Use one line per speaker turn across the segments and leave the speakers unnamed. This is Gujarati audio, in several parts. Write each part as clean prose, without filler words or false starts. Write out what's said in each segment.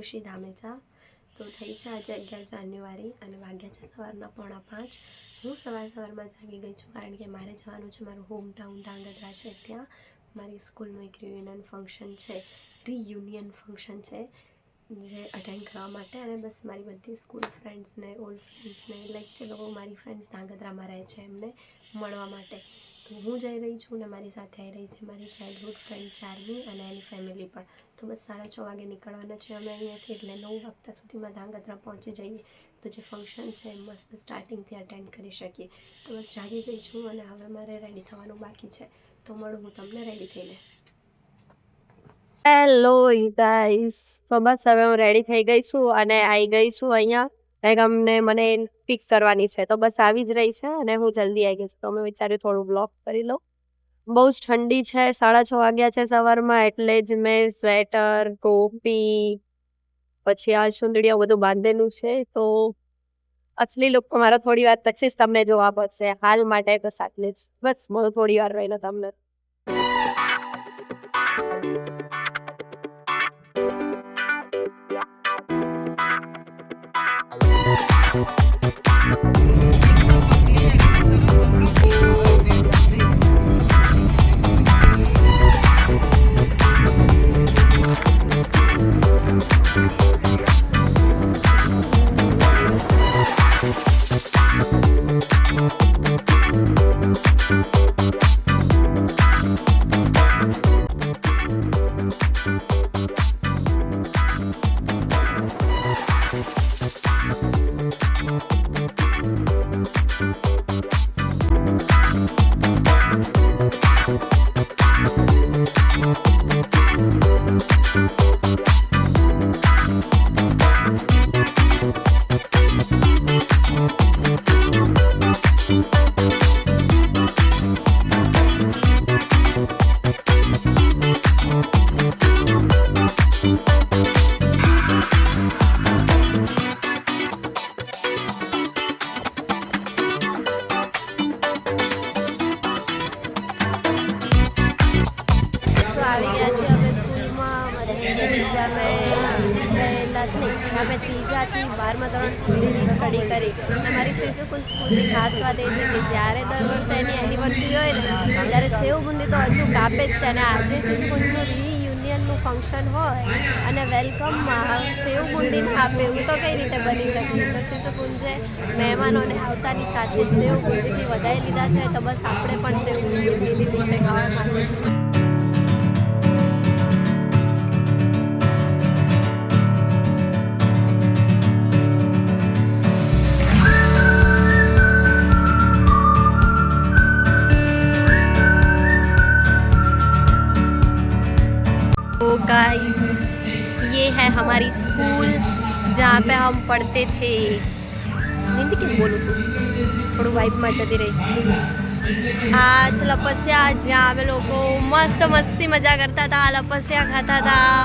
ખુશી ધામેચા. તો થઈ છે આજે 11 જાન્યુઆરી અને વાગ્યા છે સવારના 4:45. હું સવારમાં જાગી ગઈ છું કારણ કે મારે જવાનું છે મારું હોમ ટાઉન ધાંગધ્રા છે. ત્યાં મારી સ્કૂલનું એક રિયુનિયન ફંક્શન છે જે અટેન્ડ કરવા માટે. અને બસ મારી બધી સ્કૂલ ફ્રેન્ડ્સને ઓલ્ડ ફ્રેન્ડ્સને લાઈક જે લોકો મારી ફ્રેન્ડ્સ ધાંગધ્રામાં રહે છે એમને મળવા માટે તો હું જઈ રહી છું ને મારી સાથે આવી રહી છે મારી ચાઇલ્ડહુડ ફ્રેન્ડ ચાર્મી અને એની ફેમિલી પણ. તો બસ 6:30 વાગે નીકળવાના છે અમે અહીંયાથી, એટલે 9 વાગ્યા સુધીમાં ધાંગધ્રા પહોંચી જઈએ તો જે ફંક્શન છે એ મસ્ત સ્ટાર્ટિંગથી અટેન્ડ કરી શકીએ. તો બસ જાગી ગઈ છું અને હવે મારે રેડી થવાનું બાકી છે. તો મળું હું તમને રેડી થઈને. હેલો ગાઈસ, તો બસ હવે હું રેડી થઈ ગઈ છું અને આવી ગઈ છું અહીંયા. લાઈક મને પિક કરવાની છે તો બસ આવી જ રહી છે અને હું જલ્દી આવી ગઈ છું. તો મેં વિચાર્યું થોડું બ્લોગ કરી લઉં. બહુ જ ઠંડી છે, 6:30 વાગ્યા છે સવારમાં, એટલે જ મેં સ્વેટર, ટોપી, પછી આ ચૂંદડીઓ બધું બાંધેલું છે. તો અસલી લુક તો મારો થોડી વાર પછી જ તમને જોવા પડશે. હાલ માટે તો સાચલે જ બસ મળું થોડી વાર રહીને તમને. અમે 3થી 12મા ધોરણ સુધીની સ્ટડી કરી. અમારી શિશુકુંજ સ્કૂલની ખાસ વાત એ છે કે જ્યારે દર વર્ષે એની એનિવર્સરી હોય ને ત્યારે સેવ બુંદી તો હજુ કાપે જ છે. અને આજે શિશુકુંજનું રિયુનિયનનું ફંક્શન હોય અને વેલકમમાં સેવ બુંદી ના આપે એવું તો કઈ રીતે બની શકે. તો શિશુકુંજે મહેમાનોને આવતાની સાથે જ સેવ બુંદીથી વધાવી લીધા છે. તો બસ આપણે પણ સેવ બુંદી પી લીધી છે ખાવા માટે. गाइस, ये है हमारी स्कूल जहाँ पे हम पढ़ते थे. हिंदी कैसे बोलूँ છું થોડું વાઇબમાં જતી રહી. આ છે લપસ્યા, જ્યાં અમે લોકો મસ્ત મસ્તી મજા કરતા હતા, લપસ્યા ખાતા હતા,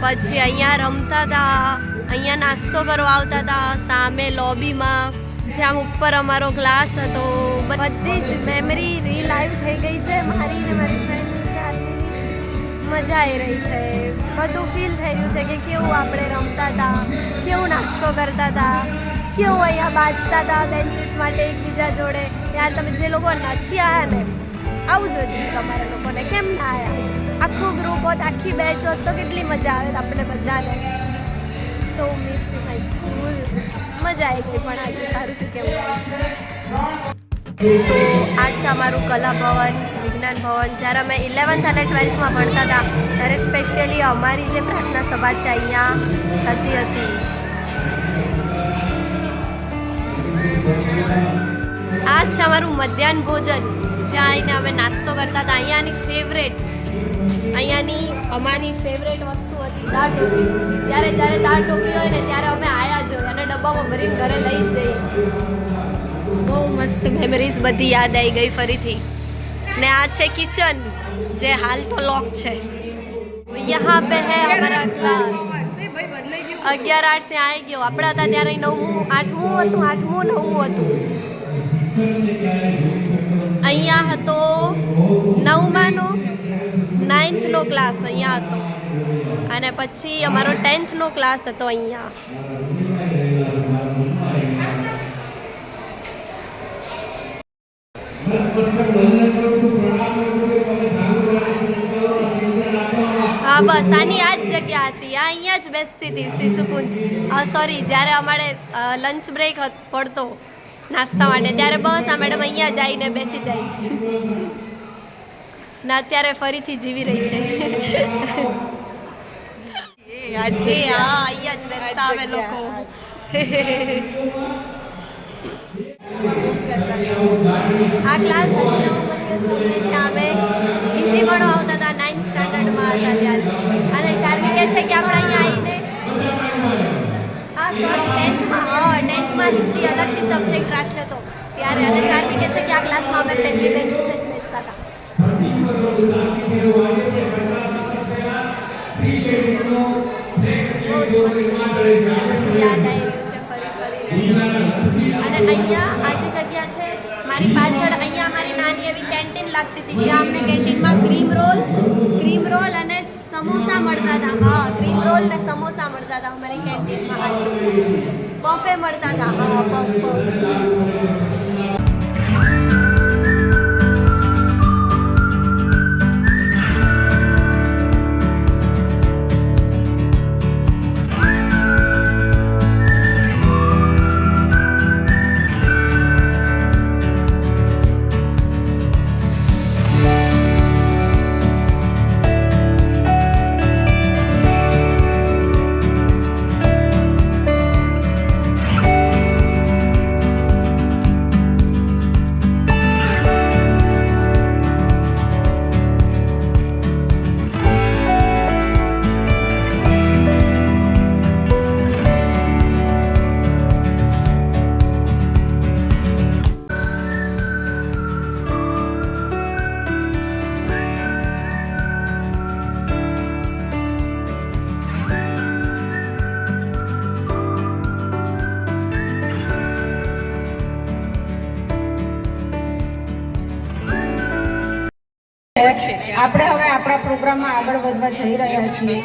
પછી અહીંયા રમતા હતા, અહીંયા નાસ્તો કરવા આવતા હતા. સામે લોબીમાં જ્યાં ઉપર અમારો ક્લાસ હતો. બધી જ મેમરી રીલાઈવ થઈ ગઈ છે મારી ને મારી ફ્રેન્ડની. મજા આવી રહી છે, બધું ફીલ થઈ રહ્યું છે કે કેવું આપણે રમતા હતા, કેવું નાસ્તો કરતા હતા, કેવું અહીંયા બાજતા હતા બેન્ચીસ માટે એકબીજા જોડે. ત્યાં તમે જે લોકો નથી આવ્યા ને આવું જોઈએ તમારા લોકોને, કેમ ના આવ્યા? આખું ગ્રુપ હોત, આખી બેચ હોત તો કેટલી મજા આવે આપણને બધાને. સો મિસ માય સ્કૂલ. મજા આવી ગઈ પણ આજે સારું છે કેવું. તો આ છે અમારું કલા ભવન, વિજ્ઞાન ભવન. જ્યારે અમે 11th અને 12thમાં ભણતા હતા ત્યારે સ્પેશિયલી અમારી જે પ્રાર્થના સભા છે અહીંયા થતી હતી. આ છે અમારું મધ્યાહન ભોજન, જ્યાં આવીને અમે નાસ્તો કરતા હતા. અહીંયાની અમારી ફેવરેટ વસ્તુ હતી દાળ ઢોકળી. જ્યારે દાળ ઢોકળી હોય ને ત્યારે અમે આયા જ હોય અને ડબ્બામાં ભરીને ઘરે લઈ જ જઈએ. બહુ મસ્ત મેમરીઝ બધી યાદ આવી ગઈ ફરીથી. ને આ છે કિચન જે હાલ તો લોક છે. यहाँ पे है हमारा क्लास. 11-8 से આવી ગયો. આપણે હતા ત્યારે 9મું 8મું હતું, 9મું હતું. અહીંયા હતો 9માનો 9thનો ક્લાસ અહીંયા હતો. અને પછી અમારો 10th નો ક્લાસ હતો અહીંયા. હા બસ આની આ જ જગ્યા હતી. આ અહીંયા જ બેસતી હતી શિશુકુંજ. સોરી, જ્યારે અમારે લંચ બ્રેક પડતો નાસ્તા માટે ત્યારે બસ આ મેડમ અહીંયા જઈને બેસી જાય ને અત્યારે ફરીથી જીવી રહી છે. આજે હા અહીંયા જ બેસતા અમે લોકો. આ ક્લાસ અમે હિન્દી ભણવા આવતા હતા, 9th સ્ટાન્ડર્ડમાં હતા ત્યારે. અને ચાર્વી કહે છે કે આપણે અહીંયા આવીને 10thમાં હિન્દી અલગથી સબ્જેક્ટ રાખ્યો હતો ત્યારે. અને ચાર્વી કહે છે કે આ ક્લાસમાં અમે પહેલી બેન્ચીસે જ બેસતા હતા. યાદ આવી રહ્યું છે ફરી. અને અહીંયા આ જે જગ્યા છે મારી પાછળ, અહીંયા અમારી નાની એવી કેન્ટીન લાગતી હતી જ્યાં અમને કેન્ટીનમાં ક્રીમ રોલ અને સમોસા મળતા હતા. હા, ક્રીમ રોલ ને સમોસા મળતા હતા અમારી કેન્ટીનમાં. બફે મળતા હતા. હા, બફ.
આપણે હવે આપણા પ્રોગ્રામમાં આગળ વધવા જઈ રહ્યા છીએ.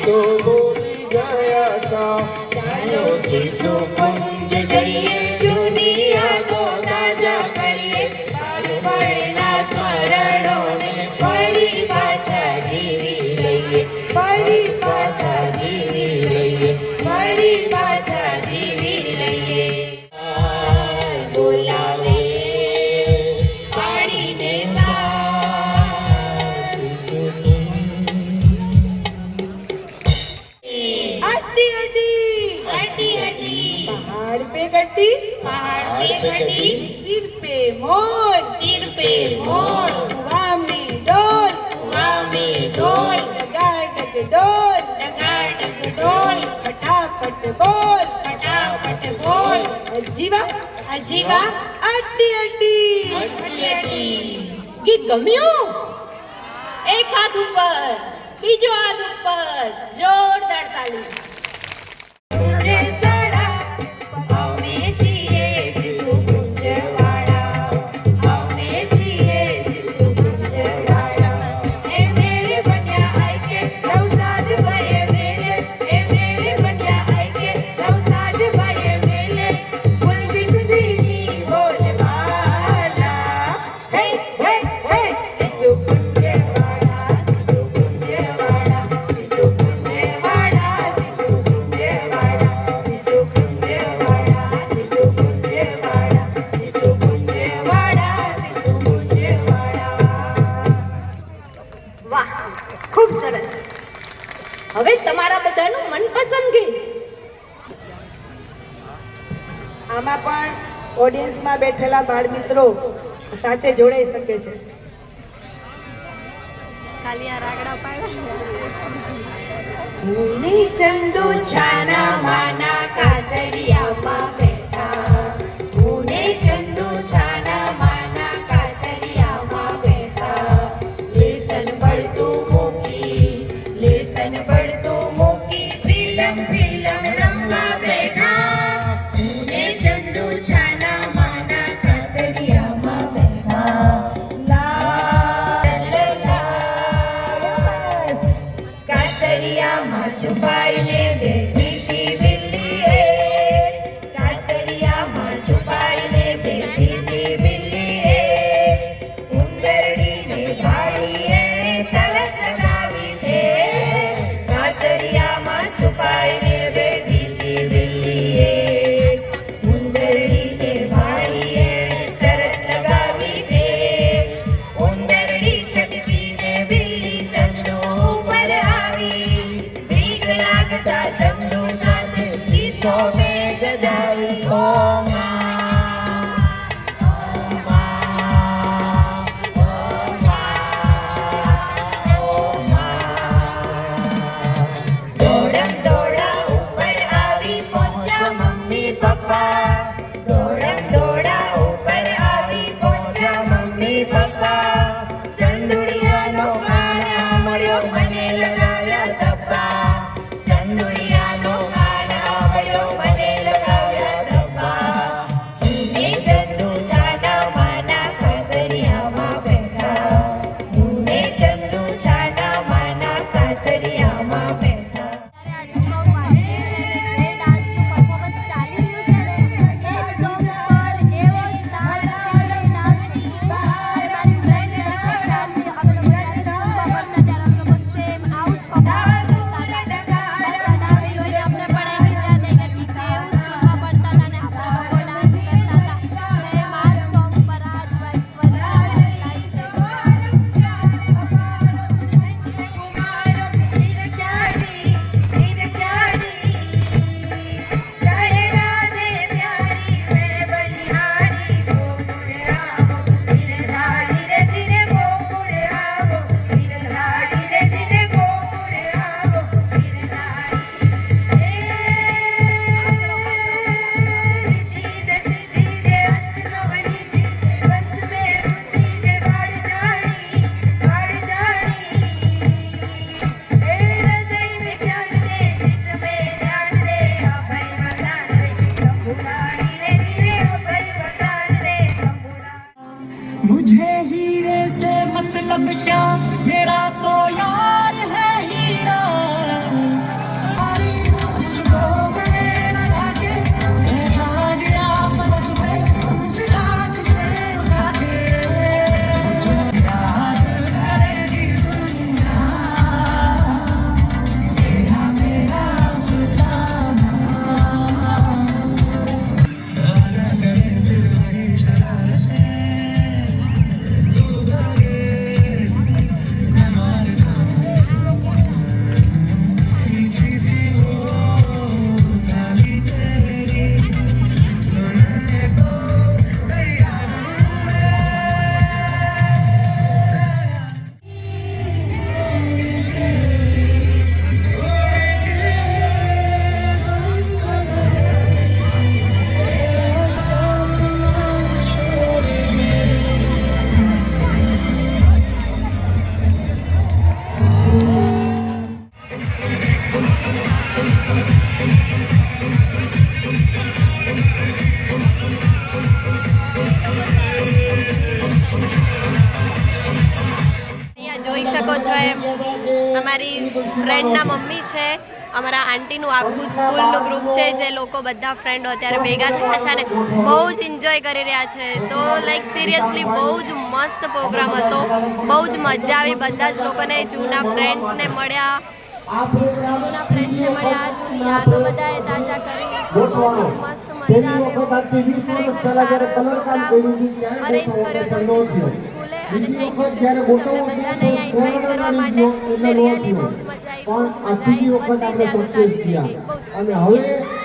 तो बोली गया सा शिशुकुंज जइए दुनिया को ताजा करिए बालपणના સ્મરણોને ફરી પાછા જીવી લઈએ ફરી પાછા જીવી લઈએ ફરી પાછા જીવી લઈએ બોલાવે પાડીને पहाड़ पे गड्डी सिर पे मोर कुआं में डोल डगा डग डोल ઢોલ
ફટાફટ બોલ
ફટાફટ બોલ
અજીવા
અજીવા
અડ્ડી અડ્ડી
ગીત ગમ્યું? એક હાથ ઉપર બીજો હાથ ઉપર જોરદાર તાલી. વાહ, ખૂબ સરસ. હવે તમારા બધાનું મનપસંદ ગીત.
આમાં પણ ઓડિયન્સમાં બેઠેલા બાળ મિત્રો સાથે જોડાઈ શકે છે.
ખાલી આ રાગડા
મુની ચંદુ છાના માના કાતરિયામાં બેઠા મુને ચંદુ છાના માના કાતરિયામાં બેઠા લેસન પડતું મૂકી ફિલ્મ રમવા બેઠા મુને ચંદુ છાના માના કાતરિયામાં બેઠા કાતરિયામાં છુપાઈને બેઠી હતી બિલ્લીએ કાતરિયામાં છુપાઈને બેઠી હતી બિલ્લીએ ઉંદરડીને ભાળી એણે તરસ લગાવી છે કાતરિયામાં છુપાઈને બેઠી હતી બિલ્લીએ ઉંદરડીને ભાળી એણે તરસ લગાવી છે ઉંદરડી છટકીને બિલ્લી ચંદુ ઉપર આવી ભીખ લાગતા ચંદુ સાથે ચીસો મેં ગજાવી ઓ દોડમ દોડા ઉપર આવી પહોંચ્યા મમ્મી પપ્પા દોડમ દોડા ઉપર આવી પહોંચ્યા મમ્મી પપ્પા ચંદુડિયાનો કાના મળ્યો મને લગાવ્યા ધબ્બા ચંદુડિયાનો કાના મળ્યો મને લગાવ્યા ધબ્બા
અહીંયા જોઈ શકો છો એમ અમારી ફ્રેન્ડના મમ્મી છે, અમારા આંટીનું આખું સ્કૂલનું ગ્રુપ છે, જે લોકો બધા ફ્રેન્ડો અત્યારે ભેગા થયા છે અને બહુ જ એન્જોય કરી રહ્યા છે. તો લાઈક સિરિયસલી બહુ જ મસ્ત પ્રોગ્રામ હતો, બહુ જ મજા આવી. બધા જ લોકોને જૂના ફ્રેન્ડ્સને મળ્યા, જૂની યાદો બધાએ તાજા કરી. બહુ જ મસ્ત મજા આવે એવો ખરેખર સારો એવો પ્રોગ્રામ અરેન્જ કર્યો હતો શિશુકુંજ સ્કૂલે. અને થેન્ક યુ શિશુકુંજ અમને બધાને અહીંયા ઇન્વાઇટ કરવા માટે. ને રિયલી બહુ જ મજા આવી, બહુ જ મજા આવી. બધી જ યાદો તાજી થઈ ગઈ, બહુ જ મજા આવી.